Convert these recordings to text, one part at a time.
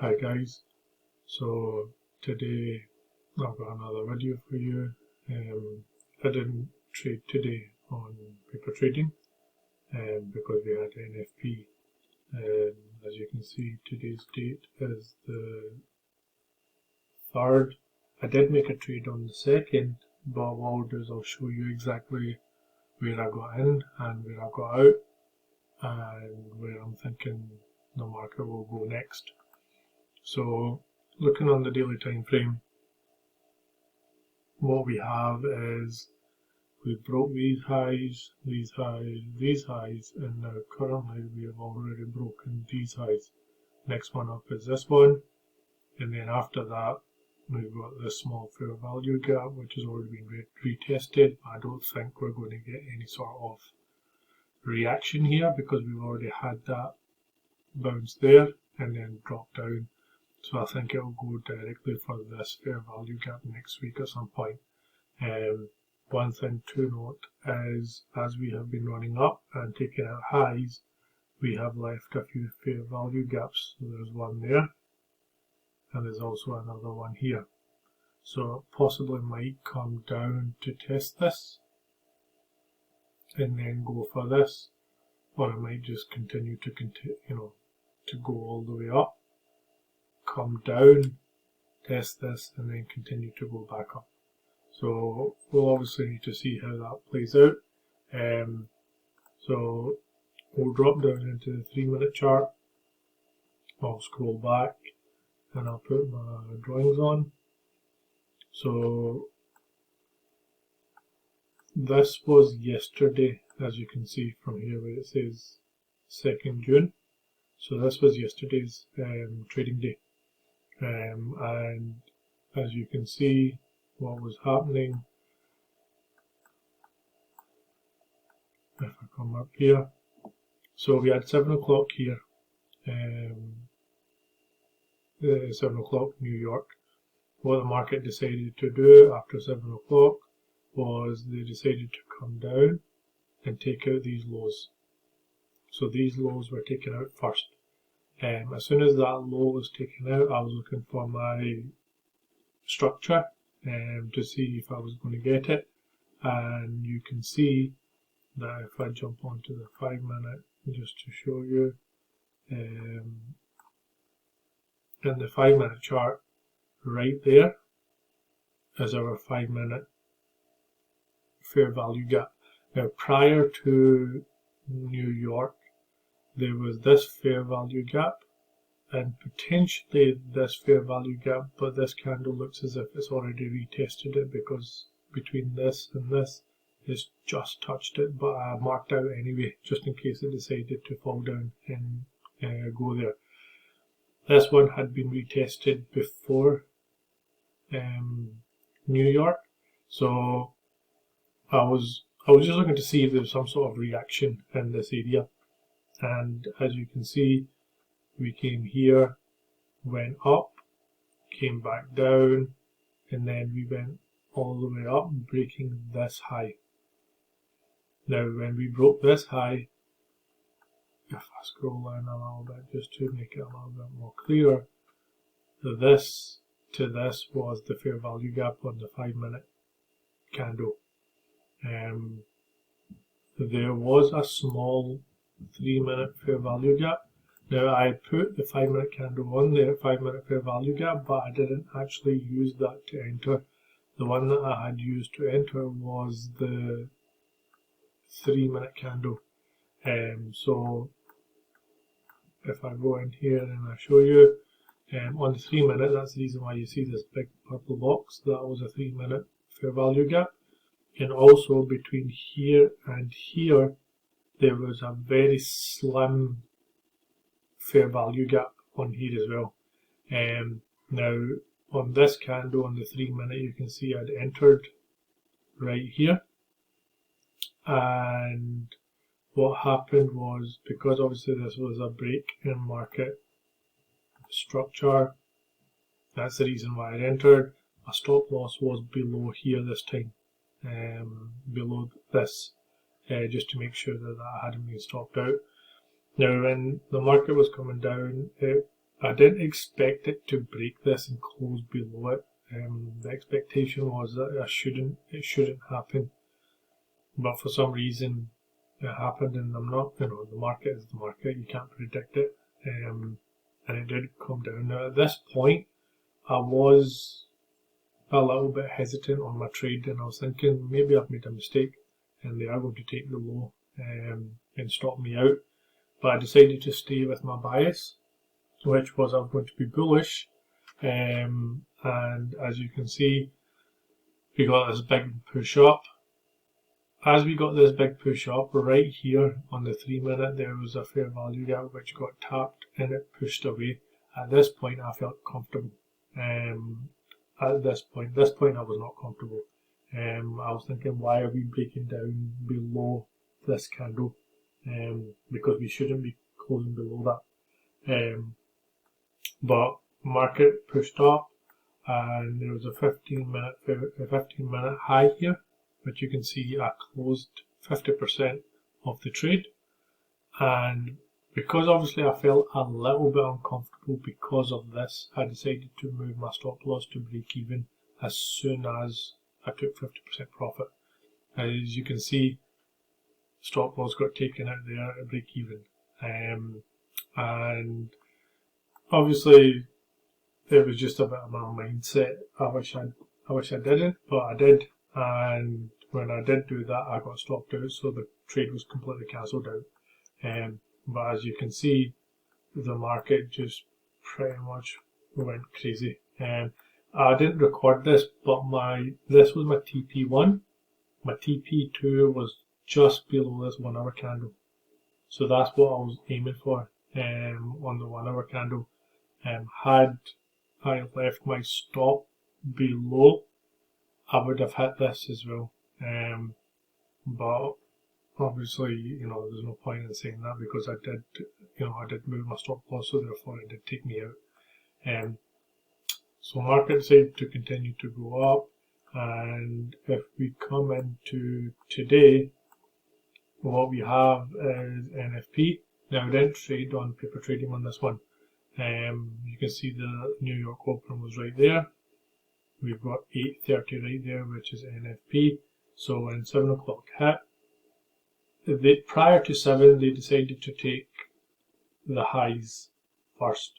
Hi guys, so today I've got another video for you. I didn't trade today on paper trading because we had NFP. As you can see, today's date is the 3rd. I did make a trade on the 2nd, but what I'll do is I'll show you exactly where I got in and where I got out and where I'm thinking the market will go next. So looking on the daily time frame, what we have is we broke these highs, these highs, and now currently we have already broken these highs. Next one up is this one, and then after that we've got this small fair value gap which has already been retested. I don't think we're going to get any sort of reaction here because we've already had that bounce there and then drop down. So I think it'll go directly for this fair value gap next week at some point. One thing to note is as we have been running up and taking out highs, we have left a few fair value gaps. So there's one there and there's also another one here. So it possibly might come down to test this and then go for this, or it might just continue to go all the way up, come down, test this, and then continue to go back up. So we'll obviously need to see how that plays out. So we'll drop down into the 3-minute chart. I'll scroll back and I'll put my drawings on. So this was yesterday, as you can see from here where it says 2nd June. So this was yesterday's trading day. And as you can see, what was happening, if I come up here, so we had 7 o'clock here, 7 o'clock New York. What the market decided to do after 7 o'clock was they decided to come down and take out these lows. So these lows were taken out first. As soon as that low was taken out, I was looking for my structure to see if I was going to get it, and you can see that if I jump onto the 5-minute just to show you, in the 5-minute chart right there is our 5-minute fair value gap. Now prior to New York there was this fair value gap and potentially this fair value gap, but this candle looks as if it's already retested it because between this and this it's just touched it, but I marked out anyway just in case it decided to fall down and go there. This one had been retested before New York, so I was just looking to see if there was some sort of reaction in this area, and as you can see, we came here, went up, came back down, and then we went all the way up, breaking this high. Now when we broke this high, if I scroll down a little bit just to make it a little bit more clear, this to this was the fair value gap on the 5-minute candle. There was a small 3-minute fair value gap. Now I put the 5-minute candle on the 5-minute fair value gap, but I didn't actually use that to enter. The one that I had used to enter was the 3-minute candle. So if I go in here and I show you, on the 3-minute, that's the reason why you see this big purple box. That was a 3-minute fair value gap. And also between here and here, there was a very slim fair value gap on here as well. Now on this candle on the 3-minute, you can see I'd entered right here, and what happened was, because obviously this was a break in market structure, that's the reason why I entered. My stop loss was below here this time, below this, just to make sure that that hadn't been stopped out. Now when the market was coming down, I didn't expect it to break this and close below it. The expectation was that it shouldn't happen, but for some reason it happened, and I'm not, the market is the market, you can't predict it, and it did come down. Now at this point, I was a little bit hesitant on my trade, and I was thinking maybe I've made a mistake, and they are going to take the low and stop me out, but I decided to stay with my bias, which was I'm going to be bullish, and as you can see, we got this big push up. As we got this big push up, right here on the 3 minute, there was a fair value gap which got tapped and it pushed away. At this point, I felt comfortable. At this point I was not comfortable. I was thinking, why are we breaking down below this candle? Because we shouldn't be closing below that. But market pushed up, and there was a 15 minute high here, which you can see I closed 50% of the trade, and because obviously I felt a little bit uncomfortable because of this, I decided to move my stop loss to break even as soon as I took 50% profit. As you can see, stop loss got taken out there at break even, and obviously it was just a bit of my mindset. I wish I didn't, but I did, and when I did do that, I got stopped out, so the trade was completely cancelled out. But as you can see, the market just pretty much went crazy. I didn't record this, but this was my TP1. My TP2 was just below this 1 hour candle, so that's what I was aiming for on the 1 hour candle. Had I left my stop below, I would have hit this as well. But obviously, there's no point in saying that because I did move my stop loss, so therefore it did take me out. So market decided to continue to go up, and if we come into today, what we have is NFP. Now I didn't trade on paper trading on this one. You can see the New York Open was right there. We've got 8:30 right there, which is NFP. So when 7 o'clock hit, prior to 7, they decided to take the highs first.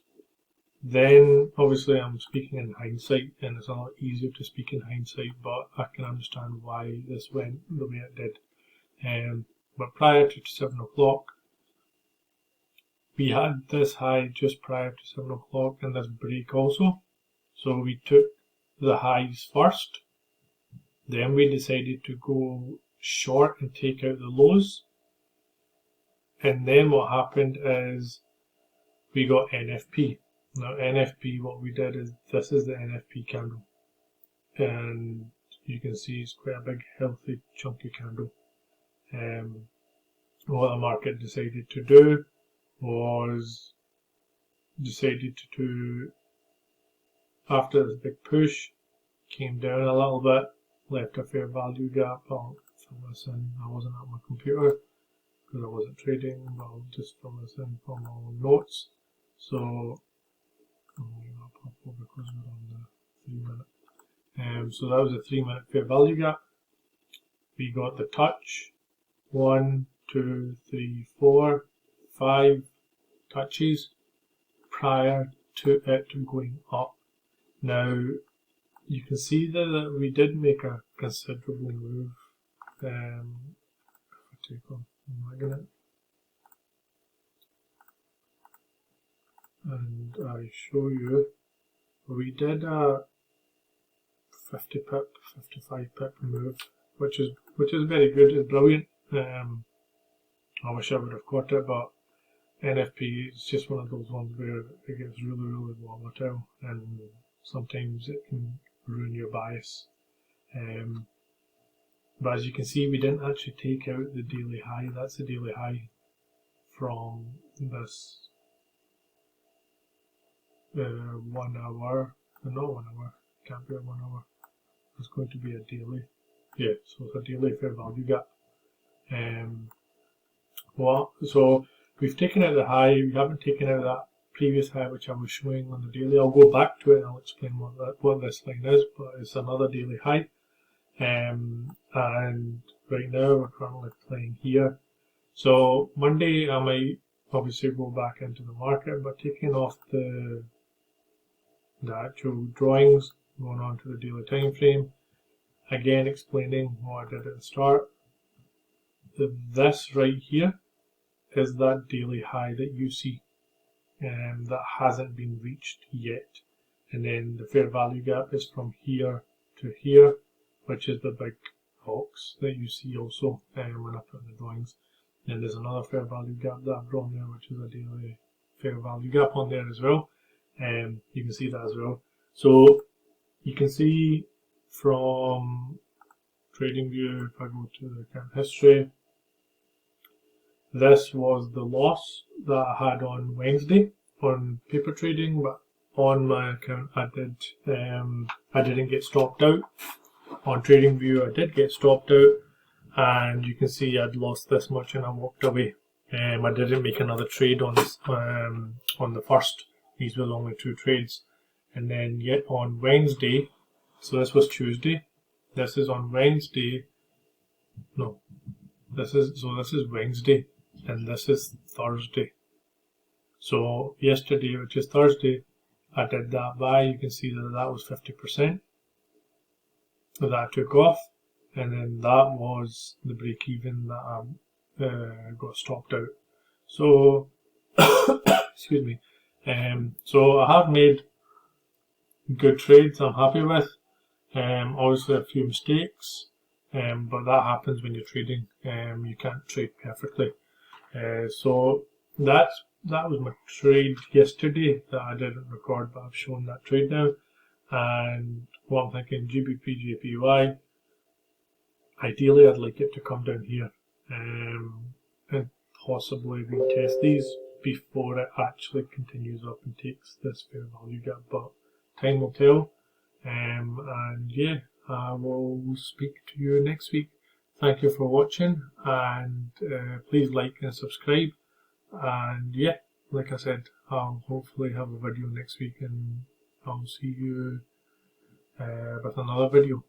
Then, obviously, I'm speaking in hindsight, and it's a lot easier to speak in hindsight, but I can understand why this went the way it did. But prior to 7 o'clock, we had this high just prior to 7 o'clock and this break also. So we took the highs first. Then we decided to go short and take out the lows. And then what happened is we got NFP. Now NFP, what we did is, this is the NFP candle. And you can see it's quite a big, healthy, chunky candle. What the market decided to do was after this big push, came down a little bit, left a fair value gap. I'll fill this in. I wasn't at my computer because I wasn't trading, but I'll just fill this in from my own notes. So I'll pop over because we're on the 3 minute. So that was a 3 minute fair value gap. We got the touch. 1, 2, 3, 4, 5 touches prior to it going up. Now you can see that we did make a considerable move. If I take off the magnet and I show you, we did a 50 pip, 55 pip move, which is very good. It's brilliant. I wish I would have caught it, but NFP is just one of those ones where it gets really, really volatile, and sometimes it can ruin your bias. But as you can see, we didn't actually take out the daily high. That's the daily high from this 1 hour, not 1 hour, can't be a 1 hour. It's going to be a daily. Yeah, so it's a daily fair value gap. So we've taken out the high, we haven't taken out that previous high which I was showing on the daily. I'll go back to it and I'll explain what this line is, but it's another daily high. And right now we're currently playing here. So Monday I might obviously go back into the market, but taking off the actual drawings, going on to the daily time frame, again explaining what I did at the start. This right here is that daily high that you see that hasn't been reached yet, and then the fair value gap is from here to here, which is the big box that you see also when I put in the drawings. And there's another fair value gap that I've drawn there, which is a daily fair value gap on there as well. You can see that as well. So you can see from TradingView, if I go to the account history, this was the loss that I had on Wednesday on paper trading, but on my account I didn't get stopped out. On TradingView I did get stopped out, and you can see I'd lost this much and I walked away. I didn't make another trade on this on the first. These were only 2 trades, and then yet on Wednesday, so this was Tuesday. This is on Wednesday. No, this is Wednesday, and this is Thursday. So yesterday, which is Thursday, I did that buy. You can see that was 50%. That took off, and then that was the break even that I got stopped out. So excuse me. So I have made good trades I'm happy with. Obviously a few mistakes, but that happens when you're trading. You can't trade perfectly. So that was my trade yesterday that I didn't record, but I've shown that trade now. And what I'm thinking, GBPJPY, ideally I'd like it to come down here and possibly retest these before it actually continues up and takes this fair value gap, but time will tell. And yeah, I will speak to you next week. Thank you for watching, and please like and subscribe. And yeah, like I said, I'll hopefully have a video next week, and I'll see you with another video.